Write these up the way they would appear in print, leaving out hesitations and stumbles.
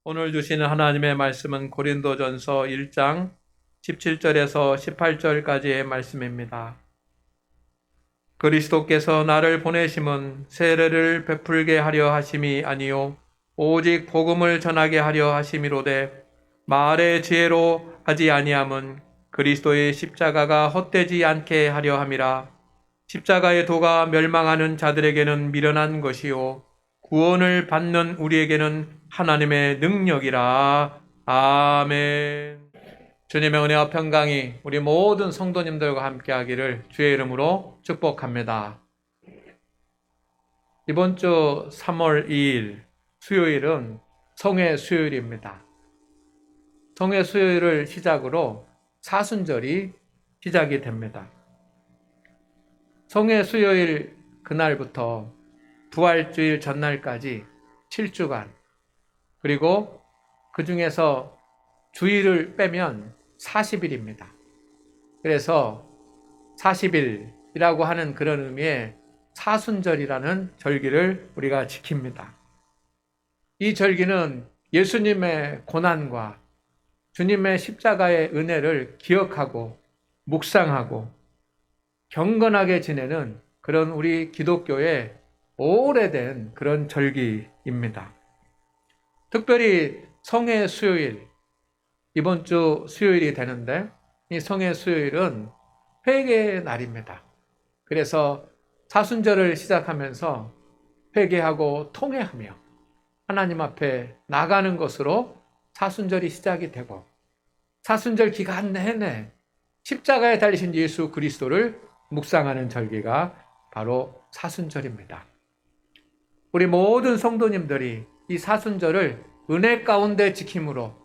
오늘 주시는 하나님의 말씀은 고린도전서 1장 17절에서 18절까지의 말씀입니다. 그리스도께서 나를 보내심은 세례를 베풀게 하려 하심이 아니요 오직 복음을 전하게 하려 하심이로되 말의 지혜로 하지 아니함은 그리스도의 십자가가 헛되지 않게 하려 함이라. 십자가의 도가 멸망하는 자들에게는 미련한 것이요 구원을 받는 우리에게는 하나님의 능력이라. 아멘. 주님의 은혜와 평강이 우리 모든 성도님들과 함께 하기를 주의 이름으로 축복합니다. 이번 주 3월 2일 수요일은 성회 수요일입니다. 성회 수요일을 시작으로 사순절이 시작이 됩니다. 성회 수요일 그날부터 부활주일 전날까지 7주간, 그리고 그 중에서 주일을 빼면 40일입니다. 그래서 40일이라고 하는 그런 의미의 사순절이라는 절기를 우리가 지킵니다. 이 절기는 예수님의 고난과 주님의 십자가의 은혜를 기억하고 묵상하고 경건하게 지내는 그런 우리 기독교의 오래된 그런 절기입니다. 특별히 성회 수요일, 이번 주 수요일이 되는데 이 성회 수요일은 회개의 날입니다. 그래서 사순절을 시작하면서 회개하고 통회하며 하나님 앞에 나가는 것으로 사순절이 시작이 되고, 사순절 기간 내내 십자가에 달리신 예수 그리스도를 묵상하는 절기가 바로 사순절입니다. 우리 모든 성도님들이 이 사순절을 은혜 가운데 지킴으로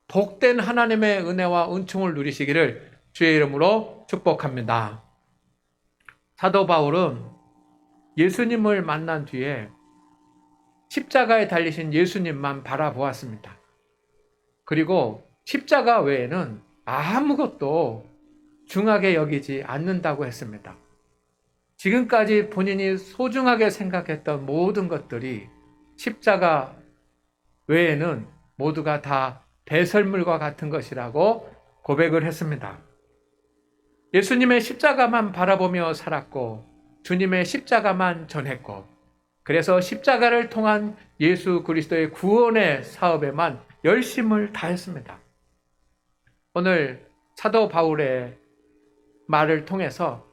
복된 하나님의 은혜와 은총을 누리시기를 주의 이름으로 축복합니다. 사도 바울은 예수님을 만난 뒤에 십자가에 달리신 예수님만 바라보았습니다. 그리고 십자가 외에는 아무것도 중하게 여기지 않는다고 했습니다. 지금까지 본인이 소중하게 생각했던 모든 것들이 십자가 외에는 모두가 다 배설물과 같은 것이라고 고백을 했습니다. 예수님의 십자가만 바라보며 살았고 주님의 십자가만 전했고, 그래서 십자가를 통한 예수 그리스도의 구원의 사업에만 열심을 다했습니다. 오늘 사도 바울의 말을 통해서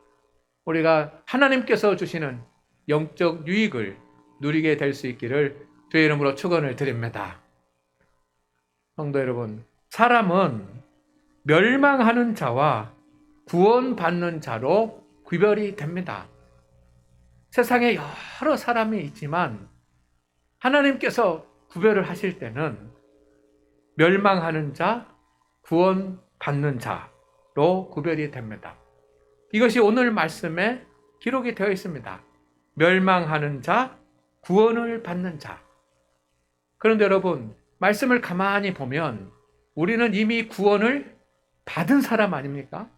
우리가 하나님께서 주시는 영적 유익을 누리게 될 수 있기를 주의 이름으로 축원을 드립니다. 성도 여러분, 사람은 멸망하는 자와 구원받는 자로 구별이 됩니다. 세상에 여러 사람이 있지만 하나님께서 구별을 하실 때는 멸망하는 자, 구원받는 자로 구별이 됩니다. 이것이 오늘 말씀에 기록이 되어 있습니다. 멸망하는 자, 구원을 받는 자. 그런데 여러분, 말씀을 가만히 보면 우리는 이미 구원을 받은 사람 아닙니까?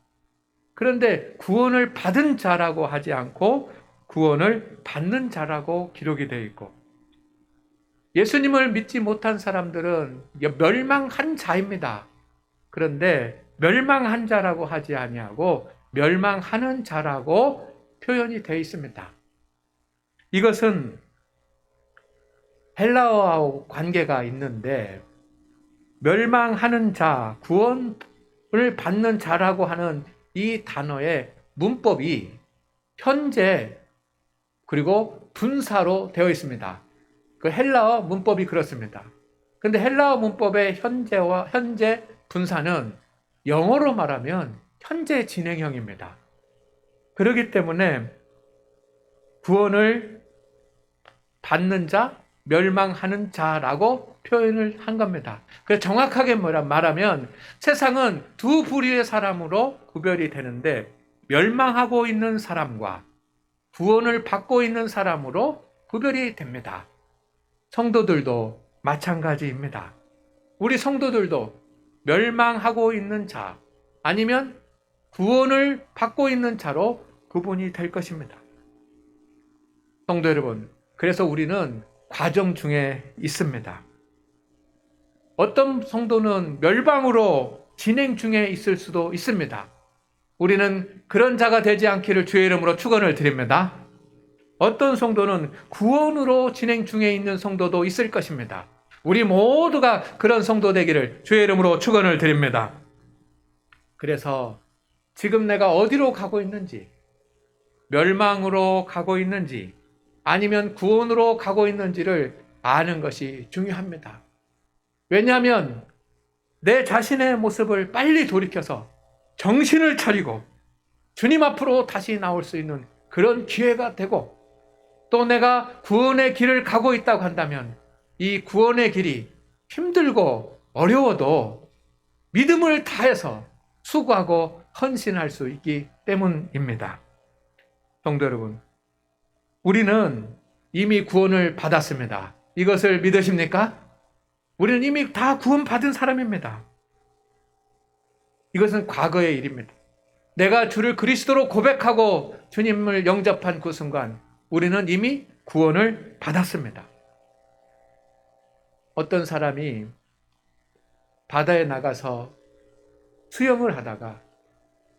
그런데 구원을 받은 자라고 하지 않고 구원을 받는 자라고 기록이 되어 있고, 예수님을 믿지 못한 사람들은 멸망한 자입니다. 그런데 멸망한 자라고 하지 아니하고 멸망하는 자라고 표현이 되어 있습니다. 이것은 헬라어하고 관계가 있는데, 멸망하는 자, 구원을 받는 자라고 하는 이 단어의 문법이 현재 그리고 분사로 되어 있습니다. 그 헬라어 문법이 그렇습니다. 근데 헬라어 문법의 현재 분사는 영어로 말하면 현재 진행형입니다. 그렇기 때문에 구원을 받는 자, 멸망하는 자라고 표현을 한 겁니다. 그래서 정확하게 말하면 세상은 두 부류의 사람으로 구별이 되는데, 멸망하고 있는 사람과 구원을 받고 있는 사람으로 구별이 됩니다. 성도들도 마찬가지입니다. 우리 성도들도 멸망하고 있는 자, 아니면 구원을 받고 있는 자로 구분이 될 것입니다. 성도 여러분, 그래서 우리는 과정 중에 있습니다. 어떤 성도는 멸망으로 진행 중에 있을 수도 있습니다. 우리는 그런 자가 되지 않기를 주의 이름으로 축원을 드립니다. 어떤 성도는 구원으로 진행 중에 있는 성도도 있을 것입니다. 우리 모두가 그런 성도 되기를 주의 이름으로 축원을 드립니다. 그래서 지금 내가 어디로 가고 있는지, 멸망으로 가고 있는지 아니면 구원으로 가고 있는지를 아는 것이 중요합니다. 왜냐하면 내 자신의 모습을 빨리 돌이켜서 정신을 차리고 주님 앞으로 다시 나올 수 있는 그런 기회가 되고, 또 내가 구원의 길을 가고 있다고 한다면 이 구원의 길이 힘들고 어려워도 믿음을 다해서 수고하고 헌신할 수 있기 때문입니다. 성도 여러분, 우리는 이미 구원을 받았습니다. 이것을 믿으십니까? 우리는 이미 다 구원받은 사람입니다. 이것은 과거의 일입니다. 내가 주를 그리스도로 고백하고 주님을 영접한 그 순간 우리는 이미 구원을 받았습니다. 어떤 사람이 바다에 나가서 수영을 하다가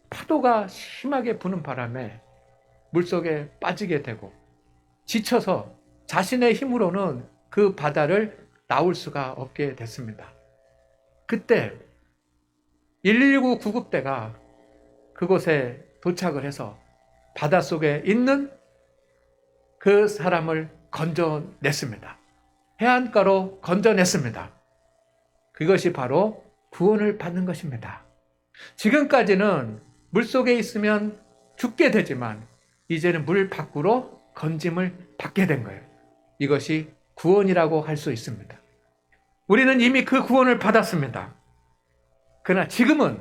파도가 심하게 부는 바람에 물속에 빠지게 되고 지쳐서 자신의 힘으로는 그 바다를 나올 수가 없게 됐습니다. 그때 119 구급대가 그곳에 도착을 해서 바닷속에 있는 그 사람을 건져냈습니다. 해안가로 건져냈습니다. 그것이 바로 구원을 받는 것입니다. 지금까지는 물속에 있으면 죽게 되지만 이제는 물 밖으로 건짐을 받게 된 거예요. 이것이 구원이라고 할 수 있습니다. 우리는 이미 그 구원을 받았습니다. 그러나 지금은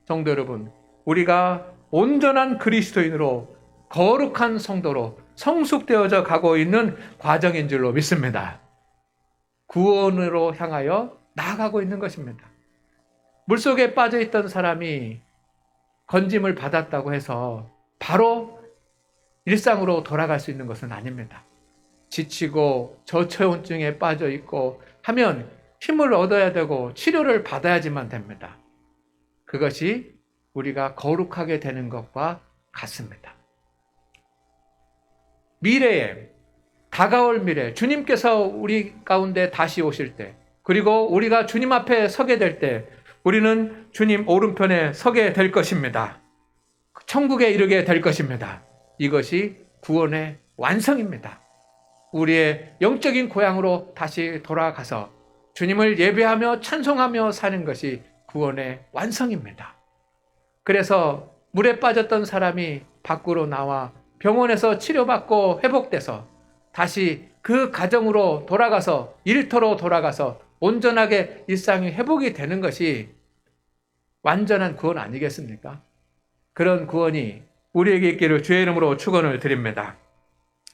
성도 여러분, 우리가 온전한 그리스도인으로 거룩한 성도로 성숙되어져 가고 있는 과정인 줄로 믿습니다. 구원으로 향하여 나아가고 있는 것입니다. 물속에 빠져있던 사람이 건짐을 받았다고 해서 바로 일상으로 돌아갈 수 있는 것은 아닙니다. 지치고 저체온증에 빠져있고 하면 힘을 얻어야 되고 치료를 받아야지만 됩니다. 그것이 우리가 거룩하게 되는 것과 같습니다. 미래에, 다가올 미래, 주님께서 우리 가운데 다시 오실 때, 그리고 우리가 주님 앞에 서게 될 때 우리는 주님 오른편에 서게 될 것입니다. 천국에 이르게 될 것입니다. 이것이 구원의 완성입니다. 우리의 영적인 고향으로 다시 돌아가서 주님을 예배하며 찬송하며 사는 것이 구원의 완성입니다. 그래서 물에 빠졌던 사람이 밖으로 나와 병원에서 치료받고 회복돼서 다시 그 가정으로 돌아가서 일터로 돌아가서 온전하게 일상이 회복이 되는 것이 완전한 구원 아니겠습니까? 그런 구원이 우리에게 있기를 주의 이름으로 축원을 드립니다.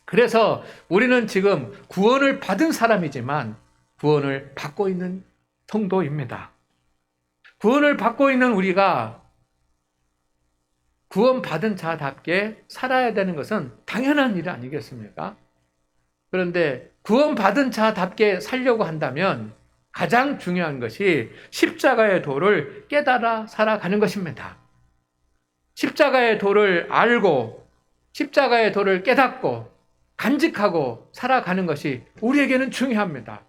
그래서 우리는 지금 구원을 받은 사람이지만 구원을 받고 있는 성도입니다. 구원을 받고 있는 우리가 구원받은 자답게 살아야 되는 것은 당연한 일 아니겠습니까? 그런데 구원받은 자답게 살려고 한다면 가장 중요한 것이 십자가의 도를 깨달아 살아가는 것입니다. 십자가의 도를 알고 십자가의 도를 깨닫고 간직하고 살아가는 것이 우리에게는 중요합니다.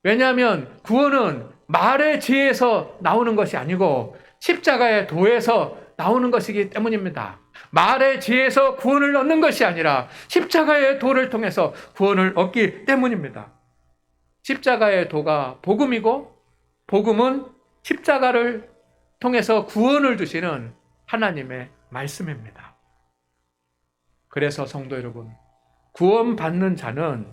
왜냐하면 구원은 말의 지혜에서 나오는 것이 아니고 십자가의 도에서 나오는 것이기 때문입니다. 말의 지혜에서 구원을 얻는 것이 아니라 십자가의 도를 통해서 구원을 얻기 때문입니다. 십자가의 도가 복음이고 복음은 십자가를 통해서 구원을 주시는 하나님의 말씀입니다. 그래서 성도 여러분, 구원받는 자는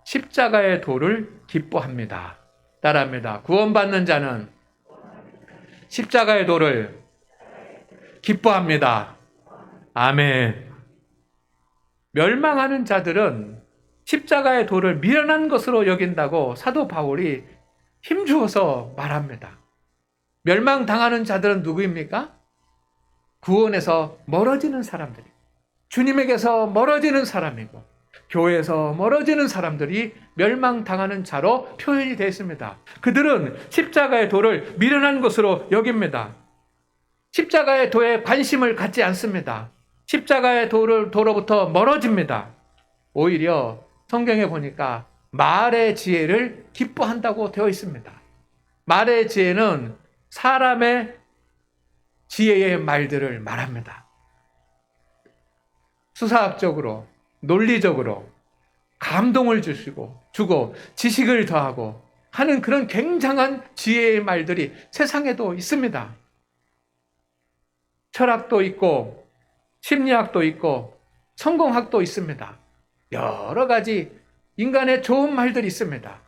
십자가의 도를 기뻐합니다. 따라합니다. 구원받는 자는 십자가의 도를 기뻐합니다. 아멘. 멸망하는 자들은 십자가의 도를 미련한 것으로 여긴다고 사도 바울이 힘주어서 말합니다. 멸망당하는 자들은 누구입니까? 구원에서 멀어지는 사람들이고 주님에게서 멀어지는 사람이고 교회에서 멀어지는 사람들이 멸망당하는 자로 표현이 되어 있습니다. 그들은 십자가의 도를 미련한 것으로 여깁니다. 십자가의 도에 관심을 갖지 않습니다. 십자가의 도로부터 멀어집니다. 오히려 성경에 보니까 말의 지혜를 기뻐한다고 되어 있습니다. 말의 지혜는 사람의 지혜의 말들을 말합니다. 수사학적으로, 논리적으로 감동을 주고 지식을 더하고 하는 그런 굉장한 지혜의 말들이 세상에도 있습니다. 철학도 있고 심리학도 있고 성공학도 있습니다. 여러 가지 인간의 좋은 말들이 있습니다.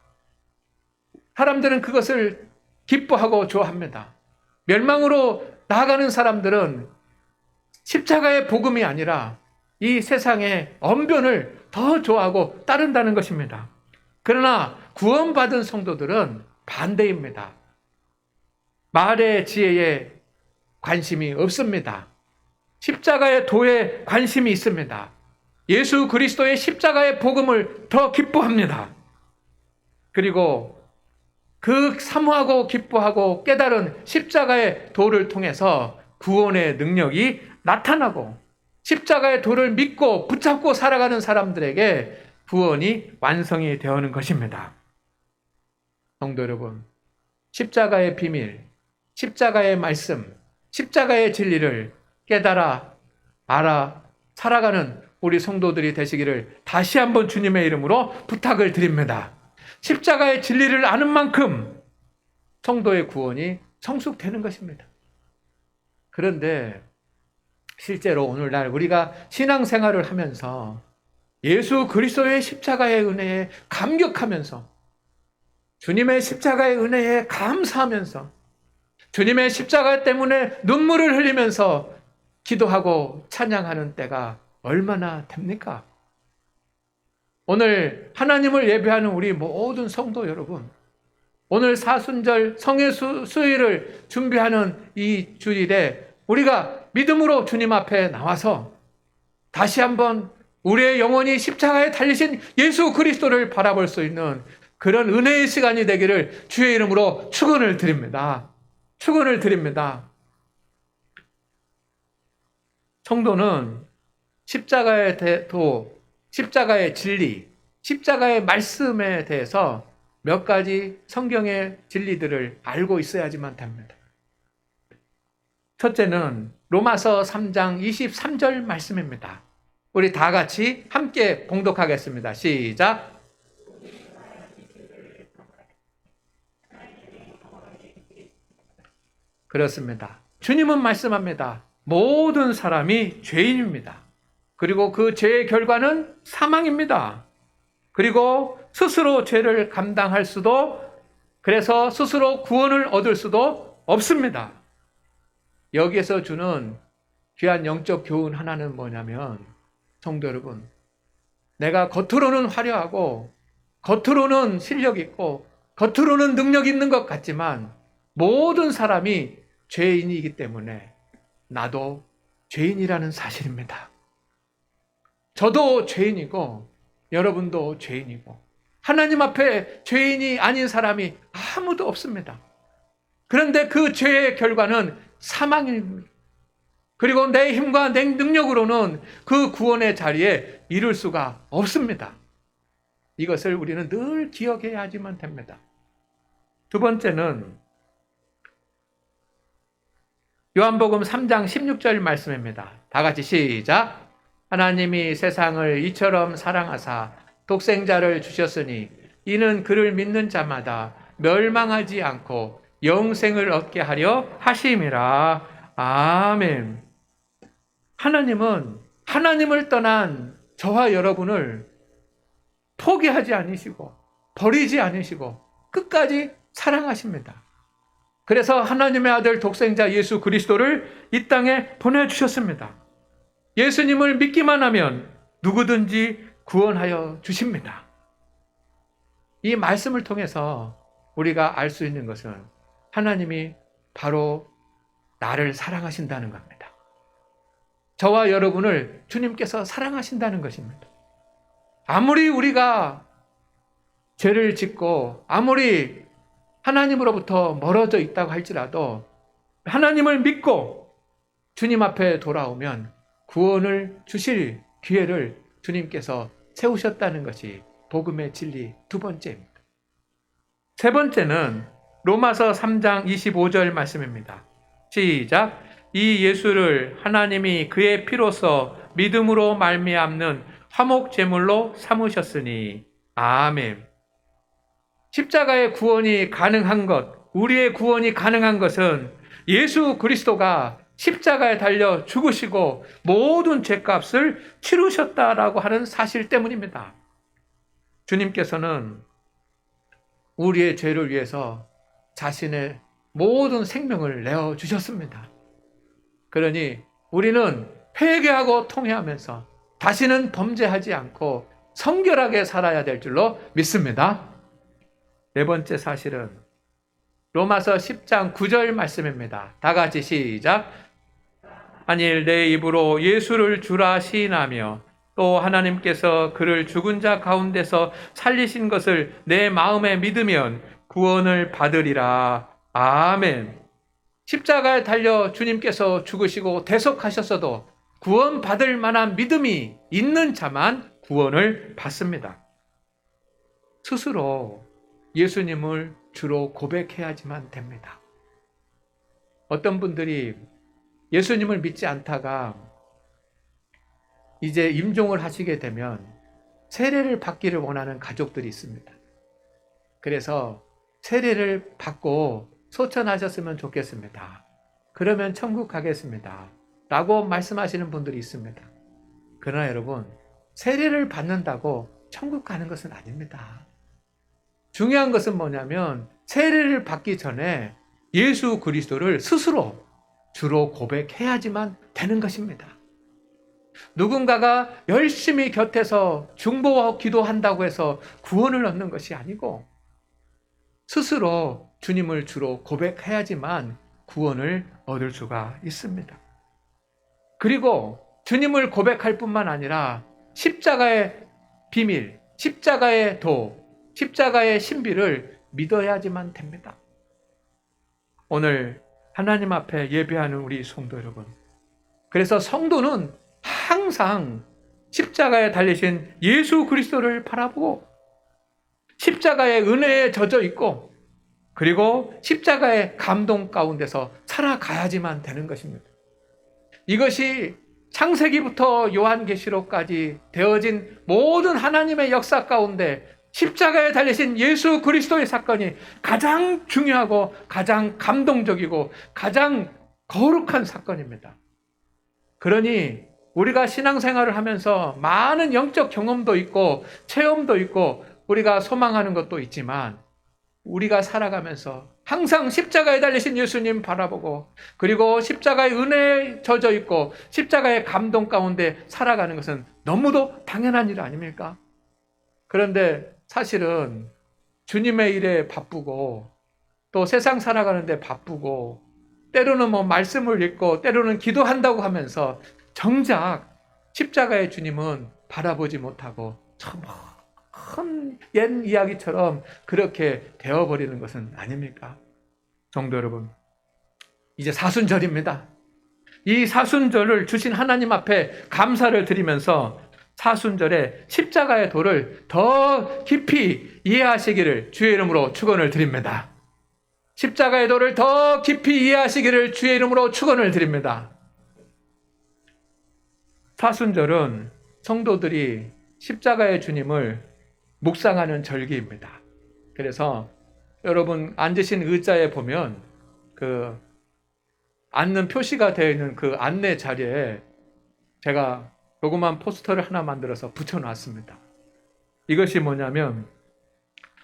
사람들은 그것을 기뻐하고 좋아합니다. 멸망으로 나아가는 사람들은 십자가의 복음이 아니라 이 세상의 언변을 더 좋아하고 따른다는 것입니다. 그러나 구원받은 성도들은 반대입니다. 말의 지혜에 관심이 없습니다. 십자가의 도에 관심이 있습니다. 예수 그리스도의 십자가의 복음을 더 기뻐합니다. 그리고 그 사모하고 기뻐하고 깨달은 십자가의 도를 통해서 구원의 능력이 나타나고 십자가의 도를 믿고 붙잡고 살아가는 사람들에게 구원이 완성이 되어오는 것입니다. 성도 여러분, 십자가의 비밀, 십자가의 말씀, 십자가의 진리를 깨달아 알아 살아가는 우리 성도들이 되시기를 다시 한번 주님의 이름으로 부탁을 드립니다. 십자가의 진리를 아는 만큼 성도의 구원이 성숙되는 것입니다. 그런데 실제로 오늘날 우리가 신앙생활을 하면서 예수 그리스도의 십자가의 은혜에 감격하면서 주님의 십자가의 은혜에 감사하면서 주님의 십자가 때문에 눈물을 흘리면서 기도하고 찬양하는 때가 얼마나 됩니까? 오늘 하나님을 예배하는 우리 모든 성도 여러분, 오늘 사순절 성의 수일을 준비하는 이 주일에 우리가 믿음으로 주님 앞에 나와서 다시 한번 우리의 영혼이 십자가에 달리신 예수 그리스도를 바라볼 수 있는 그런 은혜의 시간이 되기를 주의 이름으로 축원을 드립니다. 축원을 드립니다. 성도는 십자가의 도, 십자가의 진리, 십자가의 말씀에 대해서 몇 가지 성경의 진리들을 알고 있어야지만 됩니다. 첫째는 로마서 3장 23절 말씀입니다. 우리 다 같이 함께 봉독하겠습니다. 시작. 그렇습니다. 주님은 말씀합니다. 모든 사람이 죄인입니다. 그리고 그 죄의 결과는 사망입니다. 그리고 스스로 죄를 감당할 수도, 그래서 스스로 구원을 얻을 수도 없습니다. 여기에서 주는 귀한 영적 교훈 하나는 뭐냐면, 성도 여러분, 내가 겉으로는 화려하고 겉으로는 실력 있고 겉으로는 능력 있는 것 같지만 모든 사람이 죄인이기 때문에 나도 죄인이라는 사실입니다. 저도 죄인이고 여러분도 죄인이고 하나님 앞에 죄인이 아닌 사람이 아무도 없습니다. 그런데 그 죄의 결과는 사망입니다. 그리고 내 힘과 내 능력으로는 그 구원의 자리에 이룰 수가 없습니다. 이것을 우리는 늘 기억해야지만 됩니다. 두 번째는 요한복음 3장 16절 말씀입니다. 다 같이 시작. 하나님이 세상을 이처럼 사랑하사 독생자를 주셨으니 이는 그를 믿는 자마다 멸망하지 않고 영생을 얻게 하려 하심이라. 아멘. 하나님은 하나님을 떠난 저와 여러분을 포기하지 않으시고 버리지 않으시고 끝까지 사랑하십니다. 그래서 하나님의 아들 독생자 예수 그리스도를 이 땅에 보내주셨습니다. 예수님을 믿기만 하면 누구든지 구원하여 주십니다. 이 말씀을 통해서 우리가 알 수 있는 것은 하나님이 바로 나를 사랑하신다는 겁니다. 저와 여러분을 주님께서 사랑하신다는 것입니다. 아무리 우리가 죄를 짓고 아무리 하나님으로부터 멀어져 있다고 할지라도 하나님을 믿고 주님 앞에 돌아오면 구원을 주실 기회를 주님께서 세우셨다는 것이 복음의 진리 두 번째입니다. 세 번째는 로마서 3장 25절 말씀입니다. 시작. 이 예수를 하나님이 그의 피로써 믿음으로 말미암는 화목 제물로 삼으셨으니 아멘. 십자가의 구원이 가능한 것, 우리의 구원이 가능한 것은 예수 그리스도가 십자가에 달려 죽으시고 모든 죄값을 치르셨다라고 하는 사실 때문입니다. 주님께서는 우리의 죄를 위해서 자신의 모든 생명을 내어주셨습니다. 그러니 우리는 회개하고 통회하면서 다시는 범죄하지 않고 성결하게 살아야 될 줄로 믿습니다. 네 번째 사실은 로마서 10장 9절 말씀입니다. 다 같이 시작. 만일 내 입으로 예수를 주라 시인하며 또 하나님께서 그를 죽은 자 가운데서 살리신 것을 내 마음에 믿으면 구원을 받으리라. 아멘. 십자가에 달려 주님께서 죽으시고 대속하셨어도 구원받을 만한 믿음이 있는 자만 구원을 받습니다. 스스로 예수님을 주로 고백해야지만 됩니다. 어떤 분들이 예수님을 믿지 않다가 이제 임종을 하시게 되면 세례를 받기를 원하는 가족들이 있습니다. 그래서 세례를 받고 소천하셨으면 좋겠습니다. 그러면 천국 가겠습니다. 라고 말씀하시는 분들이 있습니다. 그러나 여러분, 세례를 받는다고 천국 가는 것은 아닙니다. 중요한 것은 뭐냐면 세례를 받기 전에 예수 그리스도를 스스로 주로 고백해야지만 되는 것입니다. 누군가가 열심히 곁에서 중보와 기도한다고 해서 구원을 얻는 것이 아니고 스스로 주님을 주로 고백해야지만 구원을 얻을 수가 있습니다. 그리고 주님을 고백할 뿐만 아니라 십자가의 비밀, 십자가의 도, 십자가의 신비를 믿어야지만 됩니다. 오늘 하나님 앞에 예배하는 우리 성도 여러분, 그래서 성도는 항상 십자가에 달리신 예수 그리스도를 바라보고 십자가의 은혜에 젖어 있고 그리고 십자가의 감동 가운데서 살아가야지만 되는 것입니다. 이것이 창세기부터 요한계시록까지 되어진 모든 하나님의 역사 가운데 십자가에 달리신 예수 그리스도의 사건이 가장 중요하고 가장 감동적이고 가장 거룩한 사건입니다. 그러니 우리가 신앙생활을 하면서 많은 영적 경험도 있고 체험도 있고 우리가 소망하는 것도 있지만 우리가 살아가면서 항상 십자가에 달리신 예수님 바라보고 그리고 십자가의 은혜에 젖어 있고 십자가의 감동 가운데 살아가는 것은 너무도 당연한 일 아닙니까? 그런데 사실은 주님의 일에 바쁘고 또 세상 살아가는데 바쁘고 때로는 말씀을 읽고 때로는 기도한다고 하면서 정작 십자가의 주님은 바라보지 못하고 참 큰 옛 이야기처럼 그렇게 되어버리는 것은 아닙니까? 성도 여러분, 이제 사순절입니다. 이 사순절을 주신 하나님 앞에 감사를 드리면서 사순절에 십자가의 도를 더 깊이 이해하시기를 주의 이름으로 축원을 드립니다. 십자가의 도를 더 깊이 이해하시기를 주의 이름으로 축원을 드립니다. 사순절은 성도들이 십자가의 주님을 묵상하는 절기입니다. 그래서 여러분 앉으신 의자에 보면 그 앉는 표시가 되어 있는 그 안내 자리에 제가 조그만 포스터를 하나 만들어서 붙여놨습니다. 이것이 뭐냐면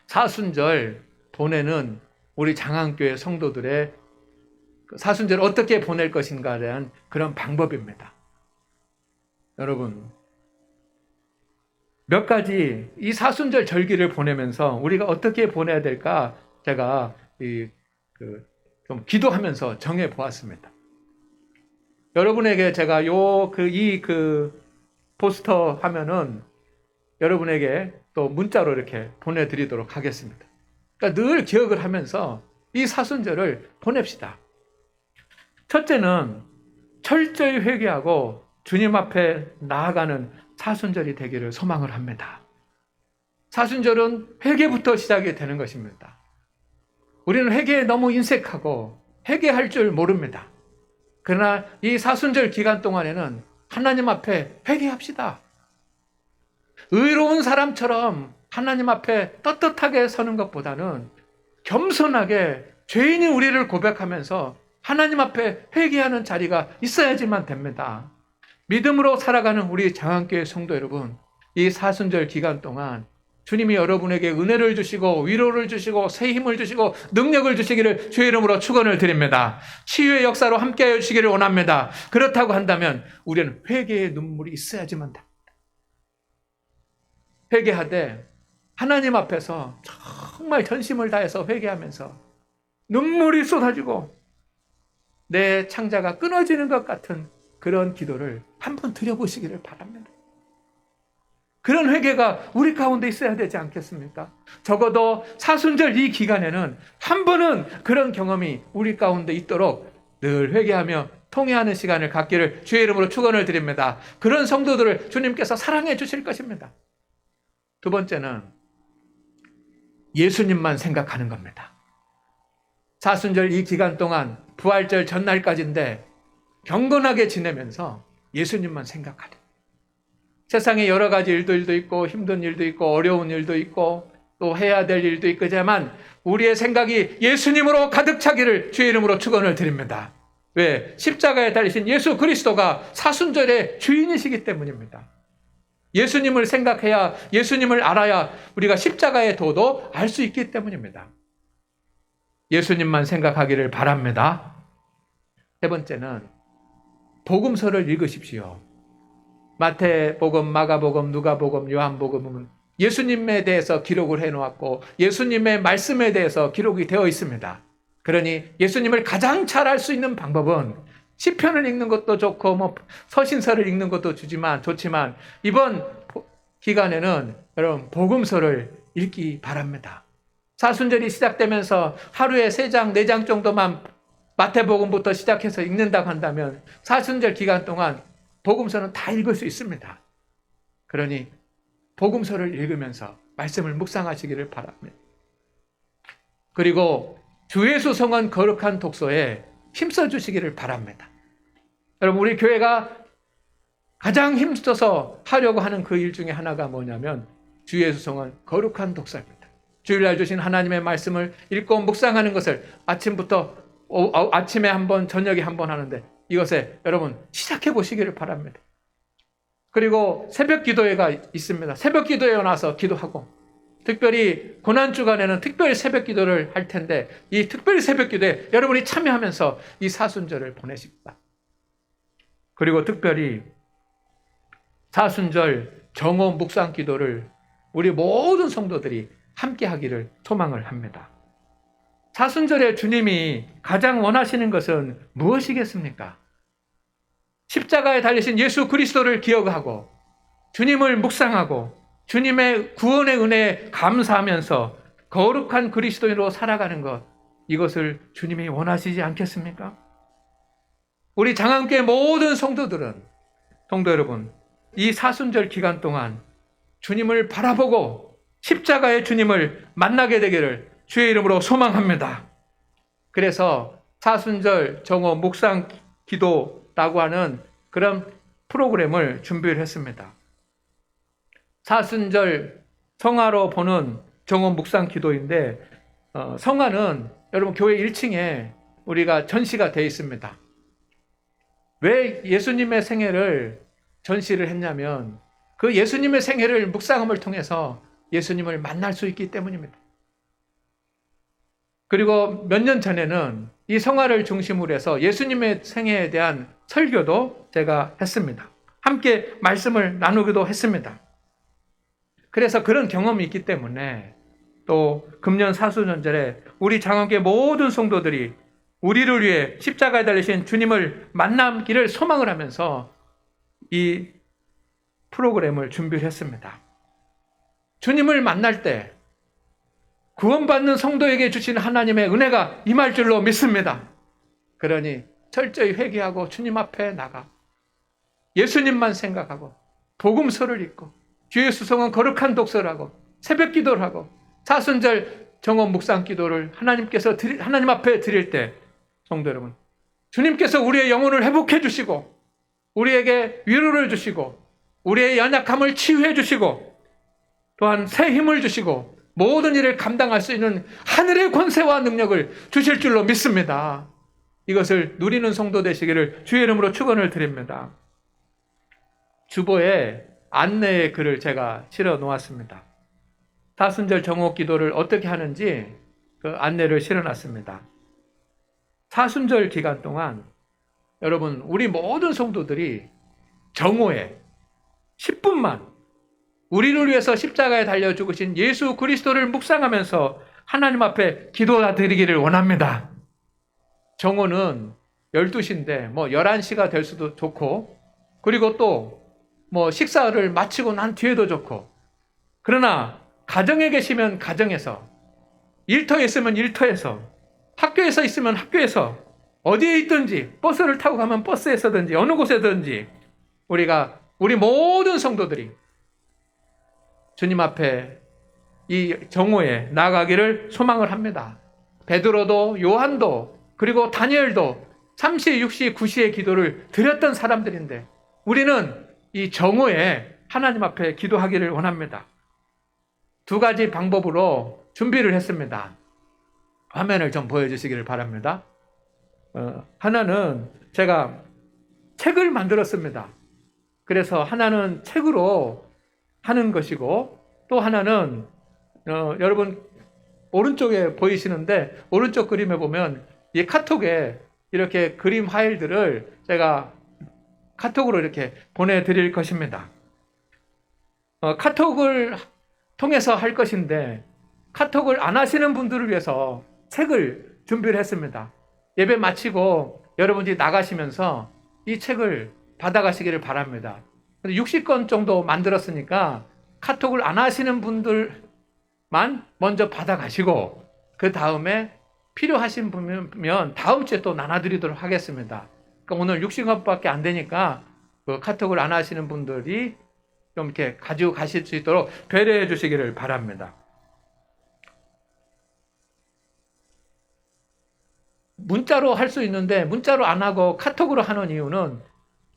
사순절 보내는 우리 장안교회 성도들의 사순절을 어떻게 보낼 것인가에 대한 그런 방법입니다. 여러분, 몇 가지 이 사순절 절기를 보내면서 우리가 어떻게 보내야 될까 제가 좀 기도하면서 정해 보았습니다. 여러분에게 제가 이 포스터 하면은 여러분에게 또 문자로 이렇게 보내드리도록 하겠습니다. 그러니까 늘 기억을 하면서 이 사순절을 보냅시다. 첫째는 철저히 회개하고 주님 앞에 나아가는 사순절이 되기를 소망을 합니다. 사순절은 회개부터 시작이 되는 것입니다. 우리는 회개에 너무 인색하고 회개할 줄 모릅니다. 그러나 이 사순절 기간 동안에는 하나님 앞에 회개합시다. 의로운 사람처럼 하나님 앞에 떳떳하게 서는 것보다는 겸손하게 죄인이 우리를 고백하면서 하나님 앞에 회개하는 자리가 있어야지만 됩니다. 믿음으로 살아가는 우리 장안교회 성도 여러분, 이 사순절 기간 동안 주님이 여러분에게 은혜를 주시고 위로를 주시고 새 힘을 주시고 능력을 주시기를 주의 이름으로 축원을 드립니다. 치유의 역사로 함께하여 주시기를 원합니다. 그렇다고 한다면 우리는 회개의 눈물이 있어야지만 됩니다. 회개하되 하나님 앞에서 정말 전심을 다해서 회개하면서 눈물이 쏟아지고 내 창자가 끊어지는 것 같은 그런 기도를 한번 드려보시기를 바랍니다. 그런 회개가 우리 가운데 있어야 되지 않겠습니까? 적어도 사순절 이 기간에는 한 번은 그런 경험이 우리 가운데 있도록 늘 회개하며 통회하는 시간을 갖기를 주의 이름으로 축원을 드립니다. 그런 성도들을 주님께서 사랑해 주실 것입니다. 두 번째는 예수님만 생각하는 겁니다. 사순절 이 기간 동안 부활절 전날까지인데 경건하게 지내면서 예수님만 생각하려. 세상에 여러 가지 일도 있고 힘든 일도 있고 어려운 일도 있고 또 해야 될 일도 있겠지만 우리의 생각이 예수님으로 가득 차기를 주의 이름으로 축원을 드립니다. 왜? 십자가에 달리신 예수 그리스도가 사순절의 주인이시기 때문입니다. 예수님을 생각해야 예수님을 알아야 우리가 십자가의 도도 알 수 있기 때문입니다. 예수님만 생각하기를 바랍니다. 세 번째는 복음서를 읽으십시오. 마태복음, 마가복음, 누가복음, 요한복음은 예수님에 대해서 기록을 해놓았고 예수님의 말씀에 대해서 기록이 되어 있습니다. 그러니 예수님을 가장 잘 알 수 있는 방법은 시편을 읽는 것도 좋고 서신서를 읽는 것도 좋지만 이번 기간에는 여러분 복음서를 읽기 바랍니다. 사순절이 시작되면서 하루에 3장, 4장 정도만 마태복음부터 시작해서 읽는다고 한다면 사순절 기간 동안 복음서는 다 읽을 수 있습니다. 그러니 복음서를 읽으면서 말씀을 묵상하시기를 바랍니다. 그리고 주 예수 성원 거룩한 독서에 힘써 주시기를 바랍니다. 여러분 우리 교회가 가장 힘써서 하려고 하는 그 일 중에 하나가 뭐냐면 주 예수 성원 거룩한 독서입니다. 주일날 주신 하나님의 말씀을 읽고 묵상하는 것을 아침에 한 번, 저녁에 한 번 하는데 이것에 여러분 시작해 보시기를 바랍니다. 그리고 새벽 기도회가 있습니다. 새벽 기도회에 나와서 기도하고 특별히 고난주간에는 특별히 새벽 기도를 할 텐데 이 특별히 새벽 기도에 여러분이 참여하면서 이 사순절을 보내십니다. 그리고 특별히 사순절 정오 묵상 기도를 우리 모든 성도들이 함께 하기를 소망을 합니다. 사순절에 주님이 가장 원하시는 것은 무엇이겠습니까? 십자가에 달리신 예수 그리스도를 기억하고 주님을 묵상하고 주님의 구원의 은혜에 감사하면서 거룩한 그리스도인으로 살아가는 것, 이것을 주님이 원하시지 않겠습니까? 우리 장안교회 모든 성도 여러분, 이 사순절 기간 동안 주님을 바라보고 십자가의 주님을 만나게 되기를 주의 이름으로 소망합니다. 그래서 사순절 정오 묵상 기도라고 하는 그런 프로그램을 준비를 했습니다. 사순절 성화로 보는 정오 묵상 기도인데 성화는 여러분 교회 1층에 우리가 전시가 되어 있습니다. 왜 예수님의 생애를 전시를 했냐면 그 예수님의 생애를 묵상함을 통해서 예수님을 만날 수 있기 때문입니다. 그리고 몇 년 전에는 이 성화를 중심으로 해서 예수님의 생애에 대한 설교도 제가 했습니다. 함께 말씀을 나누기도 했습니다. 그래서 그런 경험이 있기 때문에 또 금년 사순절에 우리 장안교회 모든 성도들이 우리를 위해 십자가에 달리신 주님을 만나기를 소망을 하면서 이 프로그램을 준비를 했습니다. 주님을 만날 때 구원받는 성도에게 주신 하나님의 은혜가 임할 줄로 믿습니다. 그러니 철저히 회개하고 주님 앞에 나가 예수님만 생각하고 복음서를 읽고 주의 수송은 거룩한 독서를 하고 새벽 기도를 하고 사순절 정원 묵상 기도를 하나님 앞에 드릴 때 성도 여러분, 주님께서 우리의 영혼을 회복해 주시고 우리에게 위로를 주시고 우리의 연약함을 치유해 주시고 또한 새 힘을 주시고 모든 일을 감당할 수 있는 하늘의 권세와 능력을 주실 줄로 믿습니다. 이것을 누리는 성도 되시기를 주의 이름으로 축원을 드립니다. 주보에 안내의 글을 제가 실어 놓았습니다. 사순절 정오 기도를 어떻게 하는지 그 안내를 실어 놨습니다. 사순절 기간 동안 여러분, 우리 모든 성도들이 정오에 10분만 우리를 위해서 십자가에 달려 죽으신 예수 그리스도를 묵상하면서 하나님 앞에 기도드리기를 원합니다. 정오는 12시인데 11시가 될 수도 좋고, 그리고 또 식사를 마치고 난 뒤에도 좋고, 그러나 가정에 계시면 가정에서, 일터에 있으면 일터에서, 학교에서 있으면 학교에서, 어디에 있든지 버스를 타고 가면 버스에서든지 어느 곳에든지 우리 모든 성도들이 주님 앞에 이 정오에 나아가기를 소망을 합니다. 베드로도 요한도 그리고 다니엘도 3시, 6시, 9시의 기도를 드렸던 사람들인데 우리는 이 정오에 하나님 앞에 기도하기를 원합니다. 두 가지 방법으로 준비를 했습니다. 화면을 좀 보여주시기를 바랍니다. 하나는 제가 책을 만들었습니다. 그래서 하나는 책으로 하는 것이고, 또 하나는 여러분 오른쪽에 보이시는데 오른쪽 그림에 보면 이 카톡에 이렇게 그림 파일들을 제가 카톡으로 이렇게 보내드릴 것입니다. 카톡을 통해서 할 것인데 카톡을 안 하시는 분들을 위해서 책을 준비를 했습니다. 예배 마치고 여러분들이 나가시면서 이 책을 받아가시기를 바랍니다. 60권 정도 만들었으니까 카톡을 안 하시는 분들만 먼저 받아가시고 그 다음에 필요하신 분이면 다음 주에 또 나눠드리도록 하겠습니다. 그러니까 오늘 60권밖에 안 되니까 그 카톡을 안 하시는 분들이 좀 이렇게 가지고 가실 수 있도록 배려해 주시기를 바랍니다. 문자로 할 수 있는데 문자로 안 하고 카톡으로 하는 이유는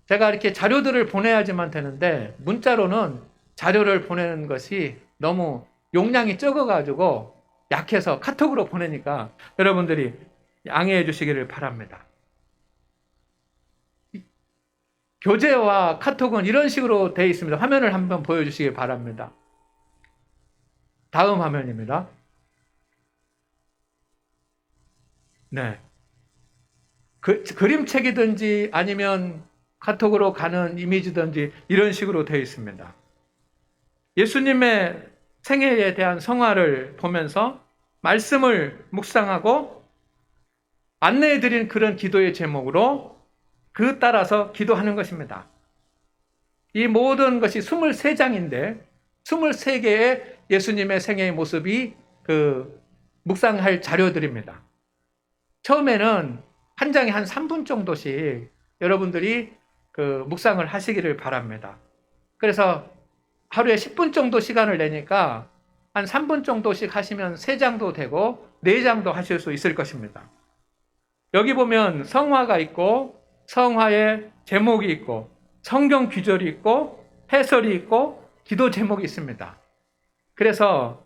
제가 이렇게 자료들을 보내야지만 되는데 문자로는 자료를 보내는 것이 너무 용량이 적어가지고 약해서 카톡으로 보내니까 여러분들이 양해해 주시기를 바랍니다. 교재와 카톡은 이런 식으로 되어 있습니다. 화면을 한번 보여주시기 바랍니다. 다음 화면입니다. 네. 그림책이든지 아니면 카톡으로 가는 이미지든지 이런 식으로 되어 있습니다. 예수님의 생애에 대한 성화를 보면서 말씀을 묵상하고 안내해 드린 그런 기도의 제목으로 그 따라서 기도하는 것입니다. 이 모든 것이 23장인데 23개의 예수님의 생애의 모습이 그 묵상할 자료들입니다. 처음에는 한 장에 한 3분 정도씩 여러분들이 그 묵상을 하시기를 바랍니다. 그래서 하루에 10분 정도 시간을 내니까 한 3분 정도씩 하시면 3장도 되고 4장도 하실 수 있을 것입니다. 여기 보면 성화가 있고 성화의 제목이 있고 성경 귀절이 있고 해설이 있고 기도 제목이 있습니다. 그래서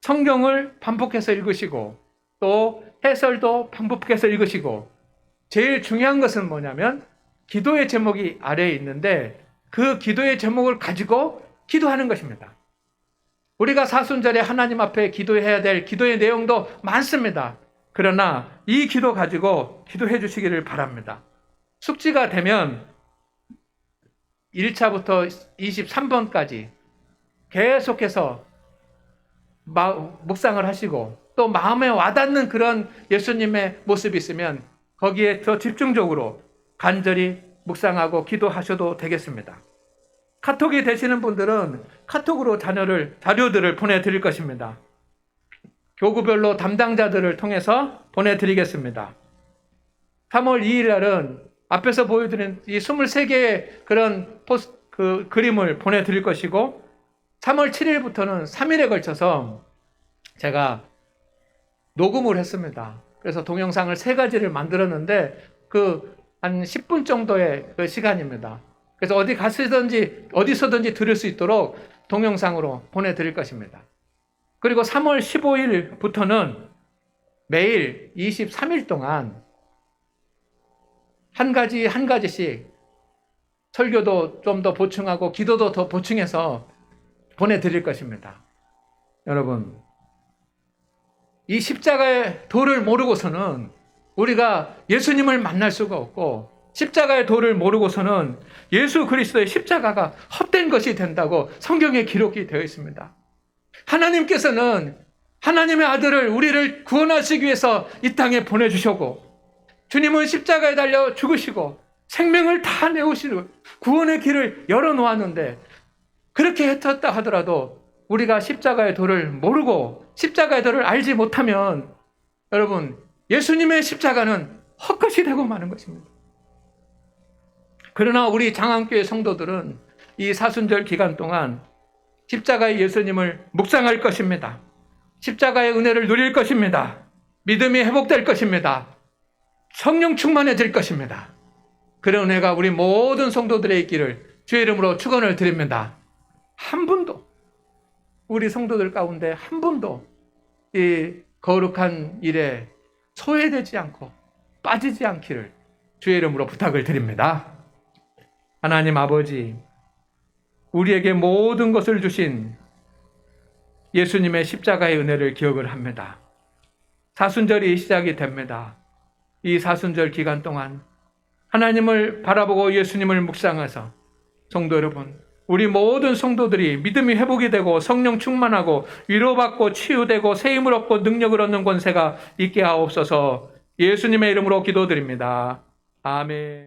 성경을 반복해서 읽으시고 또 해설도 반복해서 읽으시고 제일 중요한 것은 뭐냐면 기도의 제목이 아래에 있는데 그 기도의 제목을 가지고 기도하는 것입니다. 우리가 사순절에 하나님 앞에 기도해야 될 기도의 내용도 많습니다. 그러나 이 기도 가지고 기도해 주시기를 바랍니다. 숙지가 되면 1차부터 23번까지 계속해서 묵상을 하시고 또 마음에 와닿는 그런 예수님의 모습이 있으면 거기에 더 집중적으로 간절히 묵상하고 기도하셔도 되겠습니다. 카톡이 되시는 분들은 카톡으로 자료들을 보내드릴 것입니다. 교구별로 담당자들을 통해서 보내드리겠습니다. 3월 2일 날은 앞에서 보여드린 이 23개의 그런 그림을 보내드릴 것이고, 3월 7일부터는 3일에 걸쳐서 제가 녹음을 했습니다. 그래서 동영상을 3가지를 만들었는데 한 10분 정도의 그 시간입니다. 그래서 어디서든지 들을 수 있도록 동영상으로 보내드릴 것입니다. 그리고 3월 15일부터는 매일 23일 동안 한 가지씩 설교도 좀 더 보충하고 기도도 더 보충해서 보내드릴 것입니다. 여러분, 이 십자가의 도를 모르고서는 우리가 예수님을 만날 수가 없고, 십자가의 도를 모르고서는 예수 그리스도의 십자가가 헛된 것이 된다고 성경에 기록이 되어 있습니다. 하나님께서는 하나님의 아들을 우리를 구원하시기 위해서 이 땅에 보내주셨고, 주님은 십자가에 달려 죽으시고 생명을 다 내오시고 구원의 길을 열어놓았는데, 그렇게 했었다 하더라도 우리가 십자가의 도를 모르고 십자가의 도를 알지 못하면 여러분, 예수님의 십자가는 헛것이 되고 마는 것입니다. 그러나 우리 장안교회 성도들은 이 사순절 기간 동안 십자가의 예수님을 묵상할 것입니다. 십자가의 은혜를 누릴 것입니다. 믿음이 회복될 것입니다. 성령 충만해질 것입니다. 그런 은혜가 우리 모든 성도들의 있기를 주의 이름으로 축원을 드립니다. 한 분도, 우리 성도들 가운데 한 분도 이 거룩한 일에 소외되지 않고 빠지지 않기를 주의 이름으로 부탁을 드립니다. 하나님 아버지, 우리에게 모든 것을 주신 예수님의 십자가의 은혜를 기억을 합니다. 사순절이 시작이 됩니다. 이 사순절 기간 동안 하나님을 바라보고 예수님을 묵상해서 성도 여러분, 우리 모든 성도들이 믿음이 회복이 되고 성령 충만하고 위로받고 치유되고 새 힘을 얻고 능력을 얻는 권세가 있게 하옵소서. 예수님의 이름으로 기도드립니다. 아멘.